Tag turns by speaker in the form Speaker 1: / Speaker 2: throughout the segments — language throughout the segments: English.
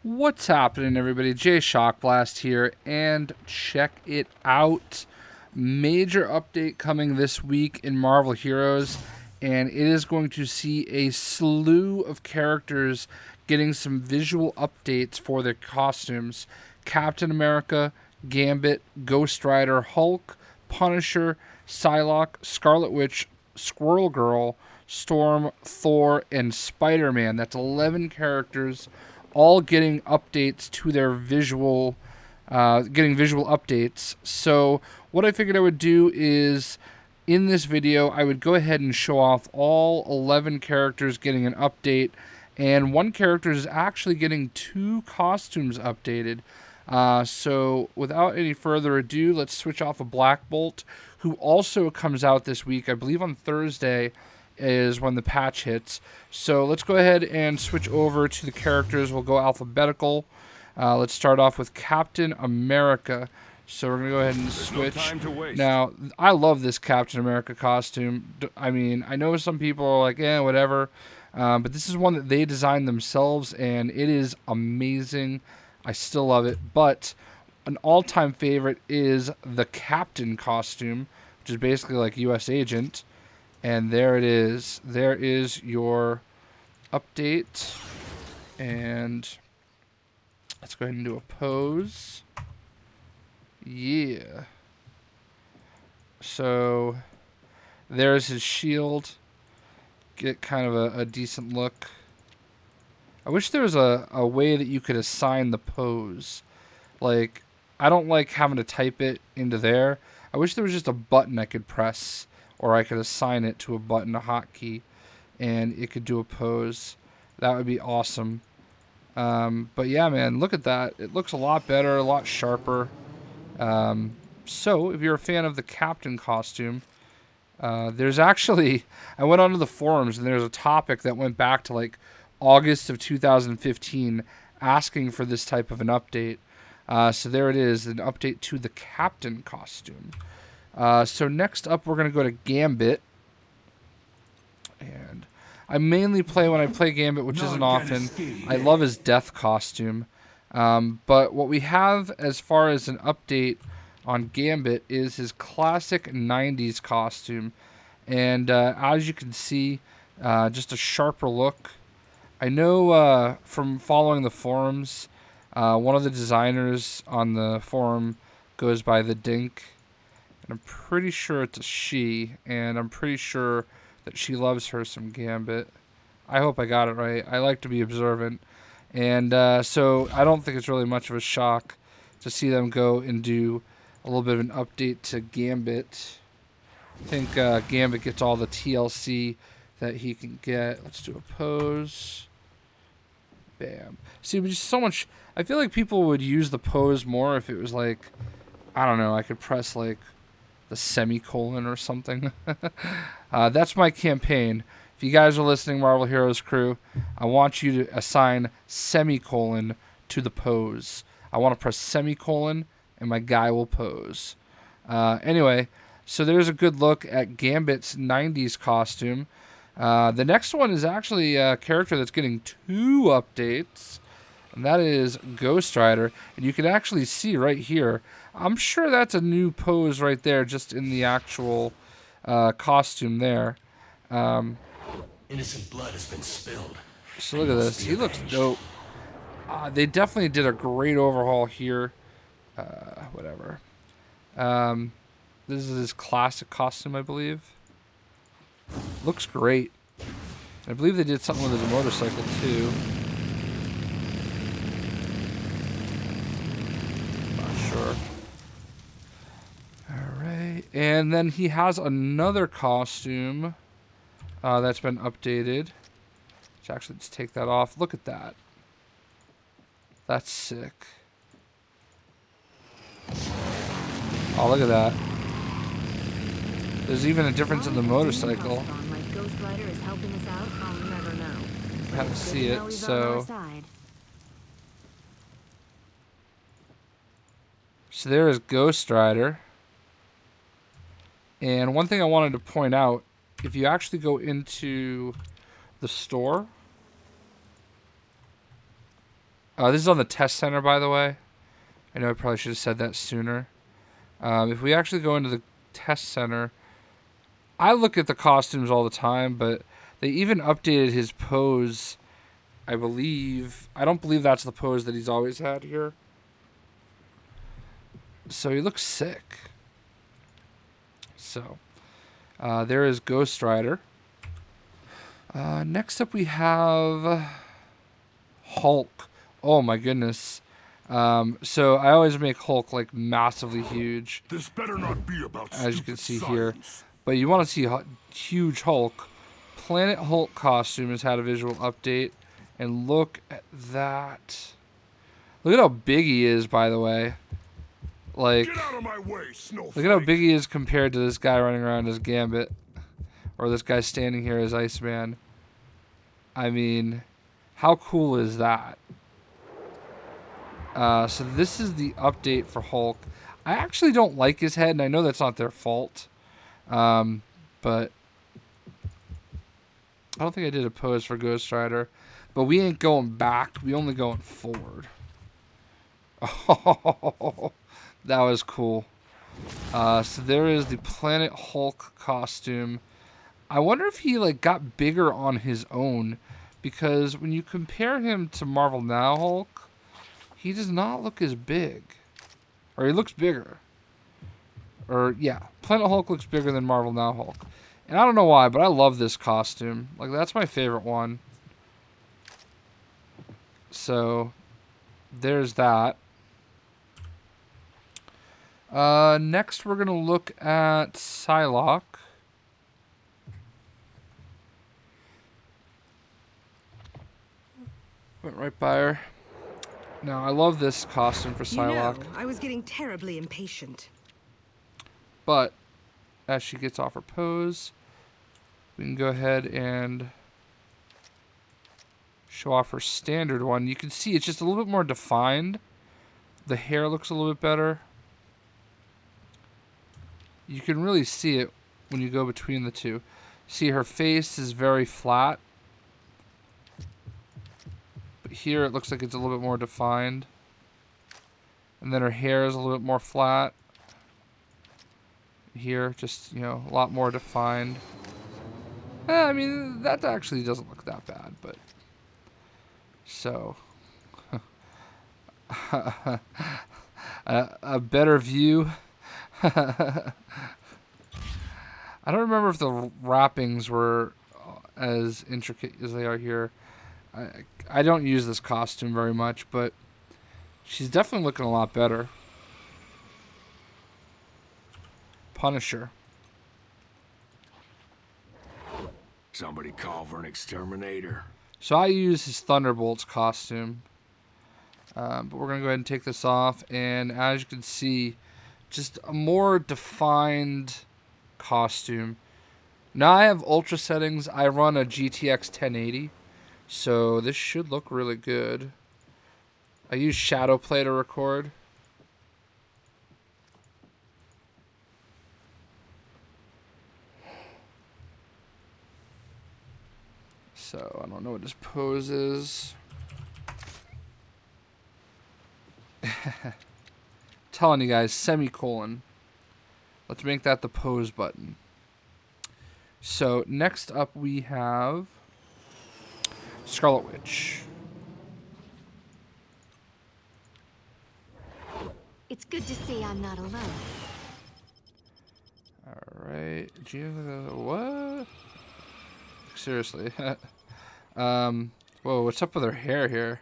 Speaker 1: What's happening, everybody? JayShockblast here, and check it out. Major update coming this week in Marvel Heroes, and it is going to see a slew of characters getting some visual updates for their costumes. Captain America, Gambit, Ghost Rider, Hulk, Punisher, Psylocke, Scarlet Witch, Squirrel Girl, Storm, Thor, and SpiderMan. That's 11 characters all getting updates to their getting visual updates. So what I figured I would do is, in this video, I would go ahead and show off all 11 characters getting an update, and one character is actually getting 2 costumes updated. So without any further ado, let's switch off of Black Bolt, who also comes out this week, I believe on Thursday is when the patch hits. So let's go ahead and switch over to the characters. We'll go alphabetical. Let's start off with Captain America. So we're going to go ahead and switch. Now, I love this Captain America costume. I mean, I know some people are like, whatever. But this is one that they designed themselves, and it is amazing. I still love it. But an all-time favorite is the Captain costume, which is basically like U.S. Agent. And there it is. There is your update. And let's go ahead and do a pose. Yeah. So there's his shield. Get kind of a decent look. I wish there was a way that you could assign the pose. Like, I don't like having to type it into there. I wish there was just a button I could press, or I could assign it to a button, a hotkey, and it could do a pose. That would be awesome. But yeah, man, look at that. It looks a lot better, a lot sharper. So if you're a fan of the Captain costume, there's actually, I went onto the forums, and there's a topic that went back to like August of 2015 asking for this type of an update. So there it is, an update to the Captain costume. So next up, we're going to go to Gambit. And I mainly play when I play Gambit, which isn't often. I love his death costume. But what we have as far as an update on Gambit is his classic 90s costume. And as you can see, just a sharper look. I know from following the forums, one of the designers on the forum goes by the Dink. And I'm pretty sure it's a she, and I'm pretty sure that she loves her some Gambit. I hope I got it right. I like to be observant. And so I don't think it's really much of a shock to see them go and do a little bit of an update to Gambit. I think Gambit gets all the TLC that he can get. Let's do a pose. Bam. See, just so much. I feel like people would use the pose more if it was like, I don't know, I could press like the semicolon or something. That's my campaign. If you guys are listening, Marvel Heroes crew, I want you to assign semicolon to the pose. I want to press semicolon, and my guy will pose. Anyway, so there's a good look at Gambit's 90s costume. The next one is actually a character that's getting 2 updates, and that is Ghost Rider. And you can actually see right here, I'm sure that's a new pose right there, just in the actual costume there.
Speaker 2: Innocent blood has been spilled.
Speaker 1: So look at this. He looks dope. They definitely did a great overhaul here. Whatever. This is his classic costume, I believe. Looks great. I believe they did something with his motorcycle too. Not sure. Alright. And then he has another costume that's been updated. Let's actually just take that off. Look at that. That's sick. Oh, look at that. There's even a difference in the motorcycle. I have to see it, so... So there is Ghost Rider. And one thing I wanted to point out, if you actually go into the store, This is on the test center, by the way. I know I probably should have said that sooner. If we actually go into the test center, I look at the costumes all the time, but they even updated his pose, I believe. I don't believe that's the pose that he's always had here. So he looks sick. So, there is Ghost Rider. Next up we have Hulk. Oh my goodness. So I always make Hulk like massively huge.
Speaker 2: This better not be about
Speaker 1: as you can see
Speaker 2: science.
Speaker 1: here. But you want to see huge Hulk. Planet Hulk costume has had a visual update. And look at that. Look at how big he is, by the way. Like,
Speaker 2: Get out of my way, Snowflake.
Speaker 1: look at how big he is compared to this guy running around as Gambit. Or this guy standing here as Iceman. I mean, how cool is that? So this is the update for Hulk. I actually don't like his head, and I know that's not their fault. But I don't think I did a pose for Ghost Rider. But we ain't going back. We only going forward. Oh, that was cool. So there is the Planet Hulk costume. I wonder if he like got bigger on his own, because when you compare him to Marvel Now Hulk, he does not look as big. Or he looks bigger. Or yeah, Planet Hulk looks bigger than Marvel Now Hulk. And I don't know why, but I love this costume. Like, that's my favorite one. So there's that. Next we're gonna look at Psylocke. Went right by her. Now I love this costume for Psylocke.
Speaker 3: You know, I was getting terribly impatient.
Speaker 1: But as she gets off her pose, we can go ahead and show off her standard one. You can see it's just a little bit more defined. The hair looks a little bit better. You can really see it when you go between the two. See, her face is very flat. But here it looks like it's a little bit more defined. And then her hair is a little bit more flat. Here, just, you know, a lot more defined. I mean, that actually doesn't look that bad, but... So... a better view. I don't remember if the wrappings were as intricate as they are here. I don't use this costume very much, but she's definitely looking a lot better. Punisher.
Speaker 2: Somebody call for an exterminator.
Speaker 1: So I use his Thunderbolts costume. But we're going to go ahead and take this off. And as you can see, just a more defined costume. Now I have ultra settings. I run a GTX 1080. So this should look really good. I use Shadowplay to record. So I don't know what this pose is. Telling you guys, semicolon. Let's make that the pose button. So next up we have Scarlet Witch.
Speaker 4: It's good to see I'm not alone.
Speaker 1: Alright. What? Seriously. Whoa, what's up with her hair here?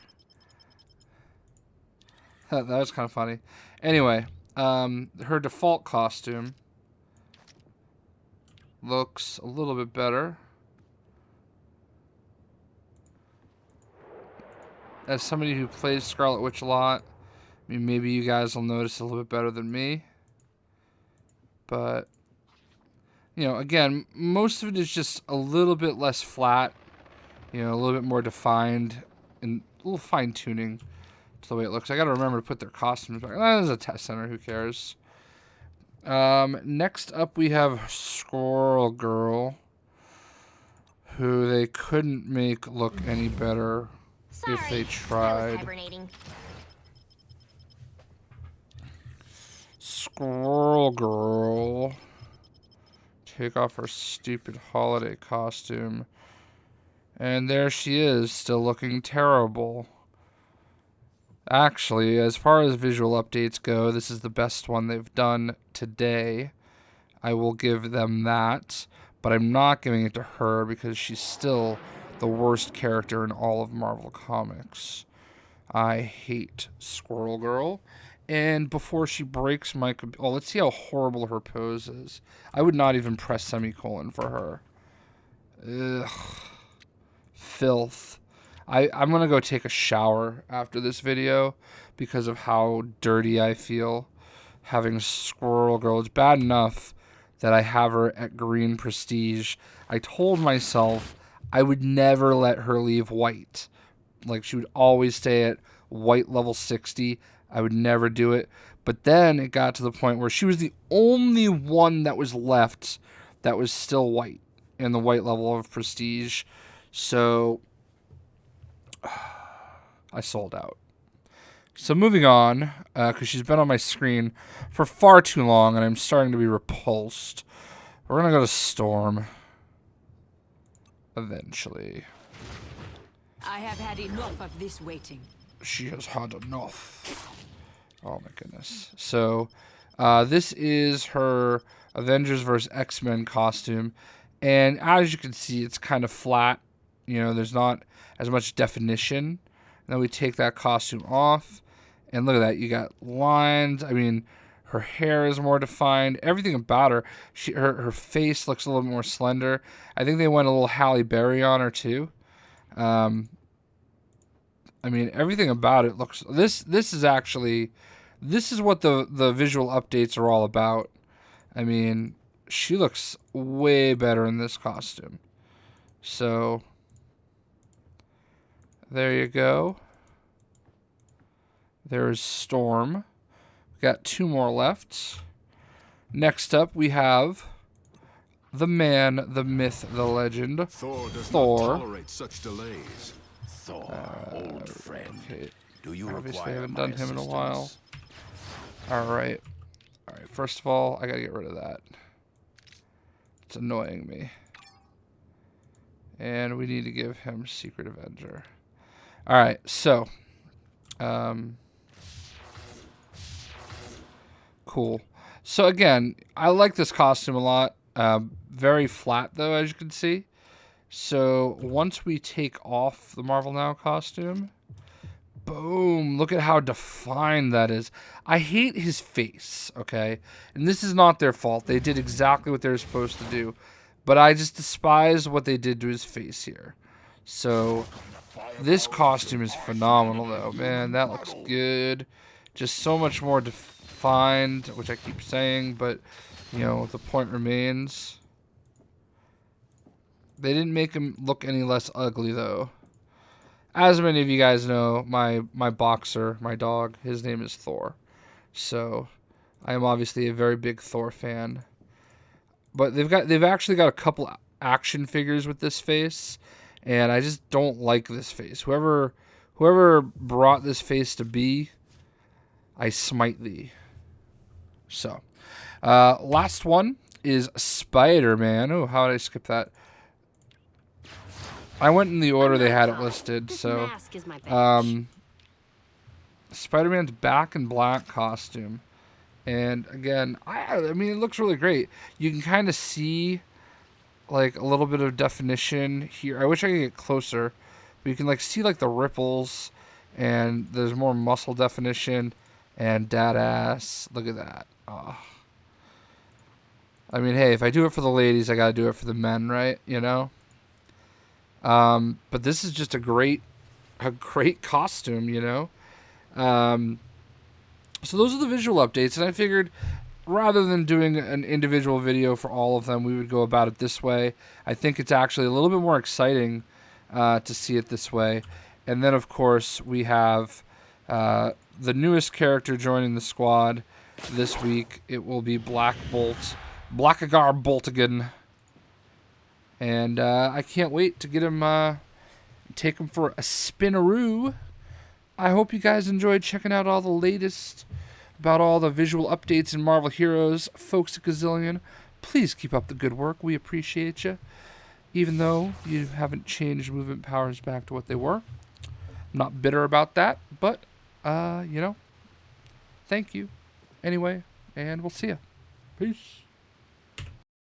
Speaker 1: That was kind of funny. Anyway, her default costume looks a little bit better. As somebody who plays Scarlet Witch a lot, I mean, maybe you guys will notice a little bit better than me. But, you know, again, most of it is just a little bit less flat. You know, a little bit more defined and a little fine-tuning to the way it looks. I got to remember to put their costumes back. That is a test center. Who cares? Next up, we have Squirrel Girl, who they couldn't make look any better
Speaker 4: Sorry,
Speaker 1: if they
Speaker 4: I was
Speaker 1: tried.
Speaker 4: hibernating.
Speaker 1: Squirrel Girl. Take off her stupid holiday costume. And there she is, still looking terrible. Actually, as far as visual updates go, this is the best one they've done today. I will give them that. But I'm not giving it to her because she's still the worst character in all of Marvel Comics. I hate Squirrel Girl. And before she breaks my... Oh, let's see how horrible her pose is. I would not even press semicolon for her. Ugh. Filth. I'm going to go take a shower after this video because of how dirty I feel having Squirrel Girl. It's bad enough that I have her at green prestige. I told myself I would never let her leave white. Like, she would always stay at white level 60. I would never do it. But then it got to the point where she was the only one that was left that was still white in the white level of prestige. So I sold out. So moving on, because she's been on my screen for far too long and I'm starting to be repulsed. We're going to go to Storm. Eventually.
Speaker 5: I have had enough of this waiting.
Speaker 1: She has had enough. Oh my goodness. So this is her Avengers vs. X-Men costume. And as you can see, it's kind of flat. You know, there's not as much definition. And then we take that costume off. And look at that. You got lines. I mean, her hair is more defined. Everything about her. Her face looks a little more slender. I think they went a little Halle Berry on her too. I mean, everything about it looks... This is actually... This is what the visual updates are all about. I mean, she looks way better in this costume. So, there you go. There's Storm. We got 2 more left. Next up, we have the man, the myth, the legend,
Speaker 2: Thor does
Speaker 1: Thor.
Speaker 2: not tolerate such delays.
Speaker 6: Thor, old friend.
Speaker 1: Okay.
Speaker 6: Do you
Speaker 1: Obviously, I
Speaker 6: require
Speaker 1: haven't
Speaker 6: my
Speaker 1: done him in a while.
Speaker 6: assistance?
Speaker 1: Alright. Alright, first of all, I gotta get rid of that. It's annoying me. And we need to give him Secret Avenger. Alright, so. Cool. So again, I like this costume a lot. Very flat though, as you can see. So once we take off the Marvel Now costume, boom, look at how defined that is. I hate his face, okay? And this is not their fault. They did exactly what they were supposed to do. But I just despise what they did to his face here. So this costume is phenomenal though. Man, that looks good. Just so much more defined, which I keep saying, but you know, the point remains. They didn't make him look any less ugly though. As many of you guys know, my boxer, my dog, his name is Thor. So I am obviously a very big Thor fan. But they've actually got a couple action figures with this face, and I just don't like this face. Whoever brought this face to be, I smite thee. So, last one is SpiderMan. Oh, how did I skip that? I went in the order they had it listed.
Speaker 4: This
Speaker 1: So,
Speaker 4: mask is my badge.
Speaker 1: Spider-Man's back in black costume. And again, I mean, it looks really great. You can kind of see like a little bit of definition here. I wish I could get closer, but you can like see like the ripples, and there's more muscle definition and dad ass. Look at that. Oh. I mean, hey, if I do it for the ladies, I gotta do it for the men, right? You know. But this is just a great costume, you know. So those are the visual updates, and I figured rather than doing an individual video for all of them, we would go about it this way. I think it's actually a little bit more exciting to see it this way. And then, of course, we have the newest character joining the squad this week. It will be Black Bolt, Blackagar Boltigan. And I can't wait to get him take them for a spinaroo. I hope you guys enjoyed checking out all the latest about all the visual updates in Marvel Heroes. Folks at Gazillion, please keep up the good work. We appreciate you. Even though you haven't changed movement powers back to what they were. I'm not bitter about that, but, you know, thank you. Anyway, and we'll see ya. Peace.